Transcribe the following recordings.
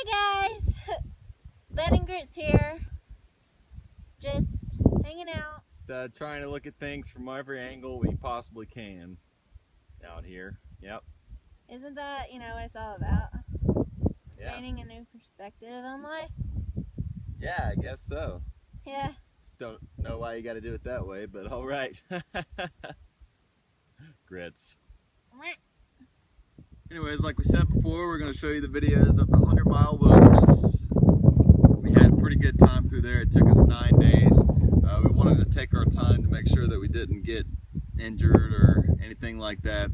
Hi guys, Ben and Grits here, just hanging out. Just trying to look at things from every angle we possibly can out here. Yep. Isn't that, what it's all about? Yeah. Gaining a new perspective on life? Yeah, I guess so. Yeah. Just don't know why you got to do it that way, but all right. Grits. Anyways, like we said before, we're going to show you the videos of the 100-mile wilderness. We had a pretty good time through there. It took us 9 days. We wanted to take our time to make sure that we didn't get injured or anything like that.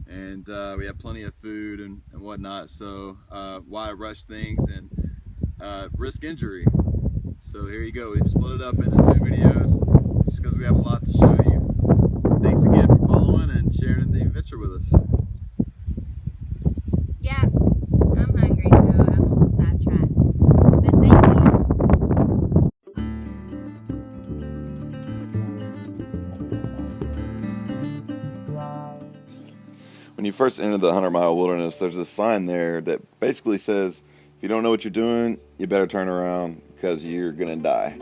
And we had plenty of food and whatnot, so why rush things and risk injury? So here you go. We've split it up into 2 videos just because we have a lot to show you. Thanks again for following and sharing the adventure with us. Yeah, I'm hungry, so I'm a little sidetracked. But thank you. When you first enter the 100-mile wilderness, there's a sign there that basically says, if you don't know what you're doing, you better turn around because you're going to die.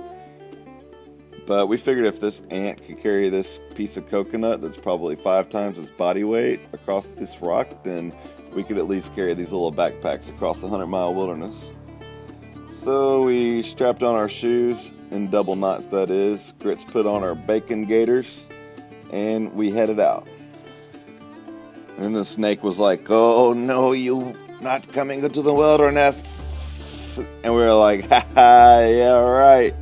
But we figured if this ant could carry this piece of coconut that's probably 5 times its body weight across this rock, then we could at least carry these little backpacks across the 100-mile wilderness. So we strapped on our shoes, in double knots that is. Grits put on our bacon gaiters, and we headed out. And the snake was like, "Oh no, you not coming into the wilderness." And we were like, "Haha, yeah, right."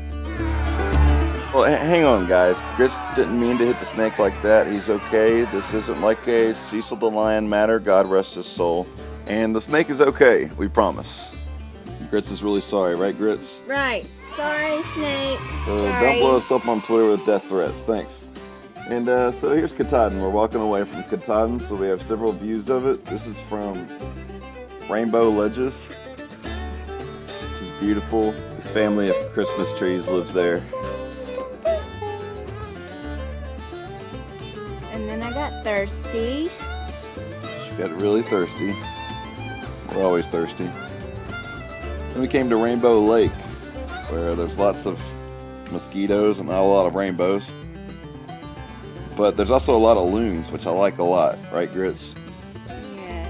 Well, hang on, guys. Grits didn't mean to hit the snake like that. He's okay. This isn't like a Cecil the Lion matter. God rest his soul. And the snake is okay, we promise. Grits is really sorry, right, Grits? Right. Sorry, Snake. So Sorry. don't blow us up on Twitter with death threats. Thanks. And so here's Katahdin. We're walking away from Katahdin, so we have several views of it. This is from Rainbow Ledges, which is beautiful. This family of Christmas trees lives there. And then I got thirsty. She got really thirsty. We're always thirsty. Then we came to Rainbow Lake, where there's lots of mosquitoes and not a lot of rainbows. But there's also a lot of loons, which I like a lot, right, Grits? Yes.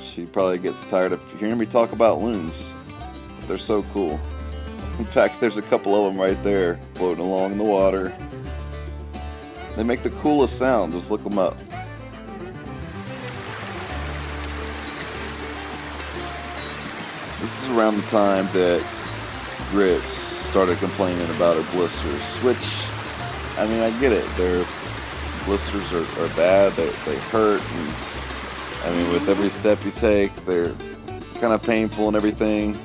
She probably gets tired of hearing me talk about loons. They're so cool. In fact, there's a couple of them right there floating along in the water. They make the coolest sound. Just look them up. This is around the time that Grits started complaining about her blisters, which, I mean, I get it. Their blisters are bad. They hurt. And, I mean, with every step you take, they're kind of painful and everything.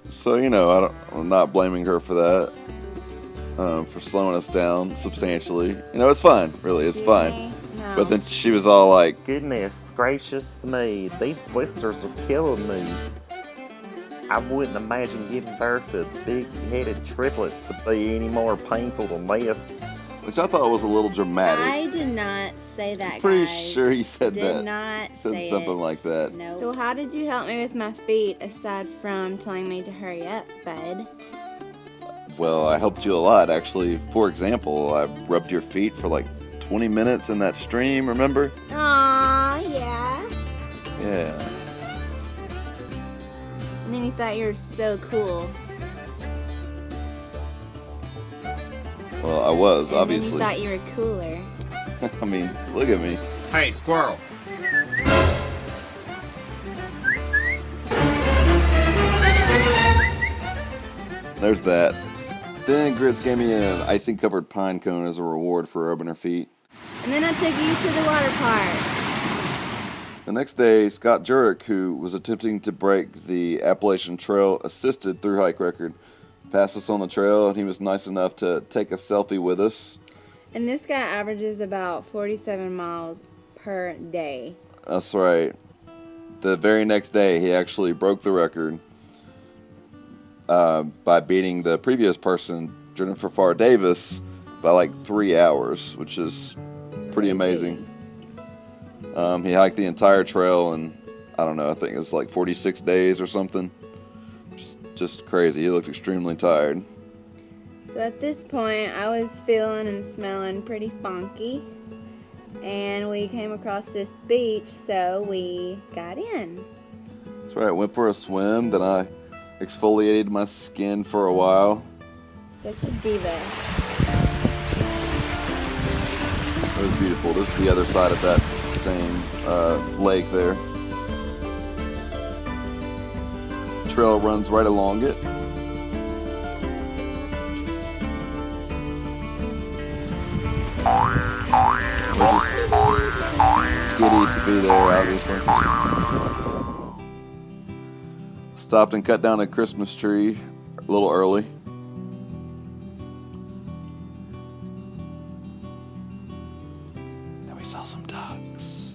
So, I'm not blaming her for that, for slowing us down substantially. It's fine. Really, it's fine. No. But then she was all like, Goodness gracious me, these blisters are killing me. I wouldn't imagine giving birth to big-headed triplets to be any more painful than this. which I thought was a little dramatic. I did not say that, I'm pretty guys. sure he said Did that. not Said say something it. like that. No. So how did you help me with my feet, aside from telling me to hurry up, bud? Well, I helped you a lot, actually. For example, I rubbed your feet for like 20 minutes in that stream, remember? Aw, yeah. Yeah. And then you thought you were so cool. Well, I was, And obviously. then you thought you were cooler. I mean, look at me. Hey, squirrel. There's that. Then Grits gave me an icing-covered pine cone as a reward for rubbing her feet. And then I took you to the water park. The next day, Scott Jurek, who was attempting to break the Appalachian Trail assisted through hike record, passed us on the trail, and he was nice enough to take a selfie with us. And this guy averages about 47 miles per day. That's right. The very next day, he actually broke the record by beating the previous person, Jennifer Farr Davis, by like 3 hours, which is pretty amazing. He hiked the entire trail, and I don't know, I think it was like 46 days or something. Just crazy. He looked extremely tired. So at this point, I was feeling and smelling pretty funky. And we came across this beach, so we got in. That's right. I went for a swim. Then I exfoliated my skin for a while. Such a diva. It was beautiful. This is the other side of that same lake there. Trail runs right along it. We're just giddy to be there, obviously. Stopped and cut down a Christmas tree a little early. Then we saw some ducks.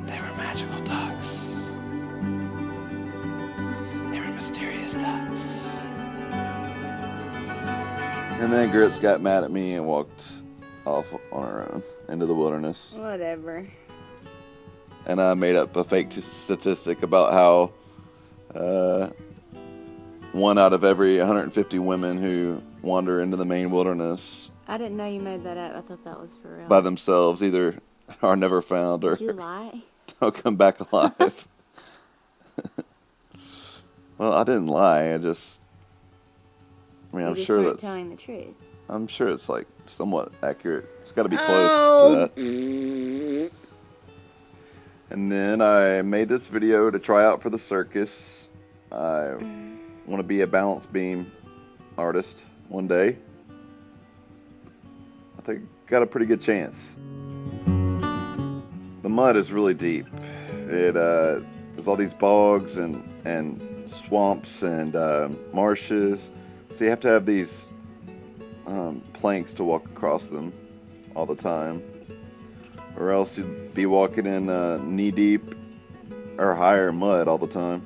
They were magical ducks. They were mysterious ducks. And then Grits got mad at me and walked off on her own into the wilderness. Whatever. And I made up a fake statistic about how 1 out of every 150 women who wander into the Maine wilderness I didn't know you made that up. I thought that was for real. by themselves either are never found or Did you lie? don't come back alive. Well, I didn't lie. I mean, You I'm just sure weren't that's. telling the truth. I'm sure it's like somewhat accurate. It's got to be close to that. And then I made this video to try out for the circus. I want to be a balance beam artist one day. I think got a pretty good chance. The mud is really deep. There's all these bogs and swamps and marshes. So you have to have these planks to walk across them all the time, or else you'd be walking in knee-deep or higher mud all the time,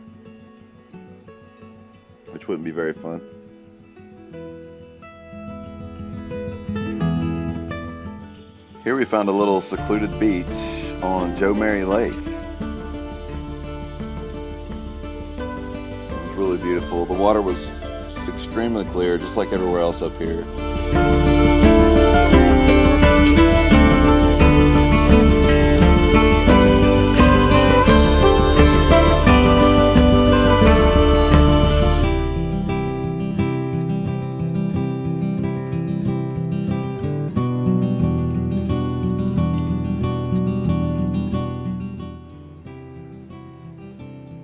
which wouldn't be very fun. Here we found a little secluded beach on Joe Mary Lake. It's really beautiful. The water was just extremely clear, just like everywhere else up here.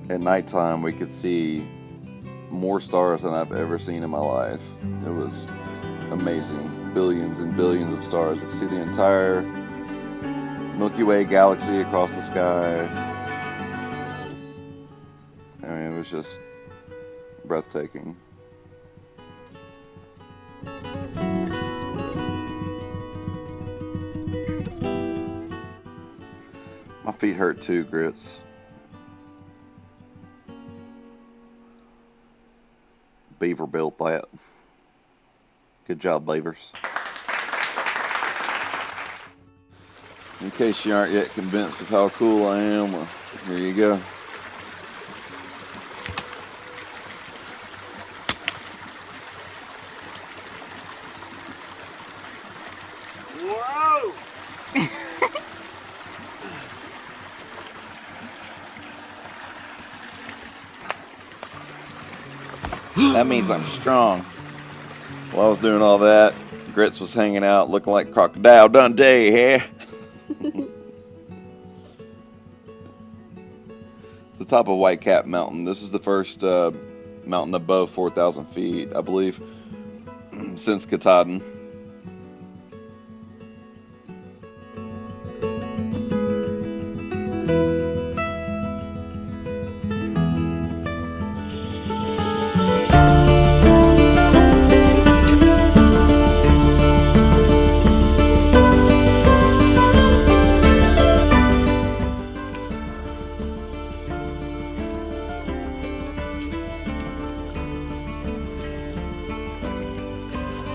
At nighttime, we could see more stars than I've ever seen in my life. It was amazing. Billions and billions of stars. We could see the entire Milky Way galaxy across the sky. I mean, it was just breathtaking. My feet hurt too, Grits. Beaver built that. Good job, Beavers. In case you aren't yet convinced of how cool I am, well, here you go. Whoa! That means I'm strong. While I was doing all that, Grits was hanging out looking like Crocodile Dundee, eh? It's the top of White Cap Mountain. This is the first mountain above 4,000 feet, I believe, since Katahdin.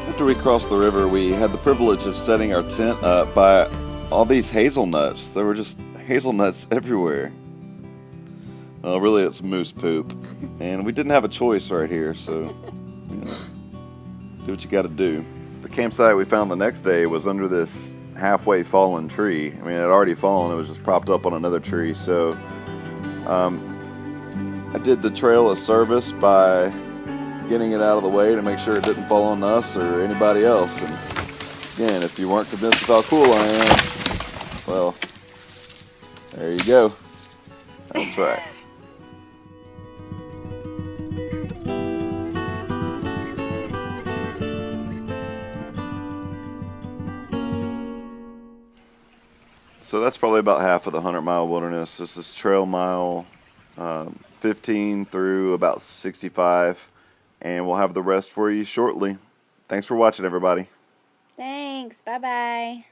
After we crossed the river, we had the privilege of setting our tent up by all these hazelnuts. There were just hazelnuts everywhere. Well, really, it's moose poop. And we didn't have a choice right here, so, you know, do what you got to do. The campsite we found the next day was under this halfway fallen tree. I mean, it had already fallen. It was just propped up on another tree. So I did the trail a service by getting it out of the way to make sure it didn't fall on us or anybody else. And again, if you weren't convinced of how cool I am, well, there you go. That's right. So that's probably about half of the 100-mile wilderness. This is trail mile 15 through about 65, and we'll have the rest for you shortly. Thanks for watching, everybody. Thanks. Bye-bye.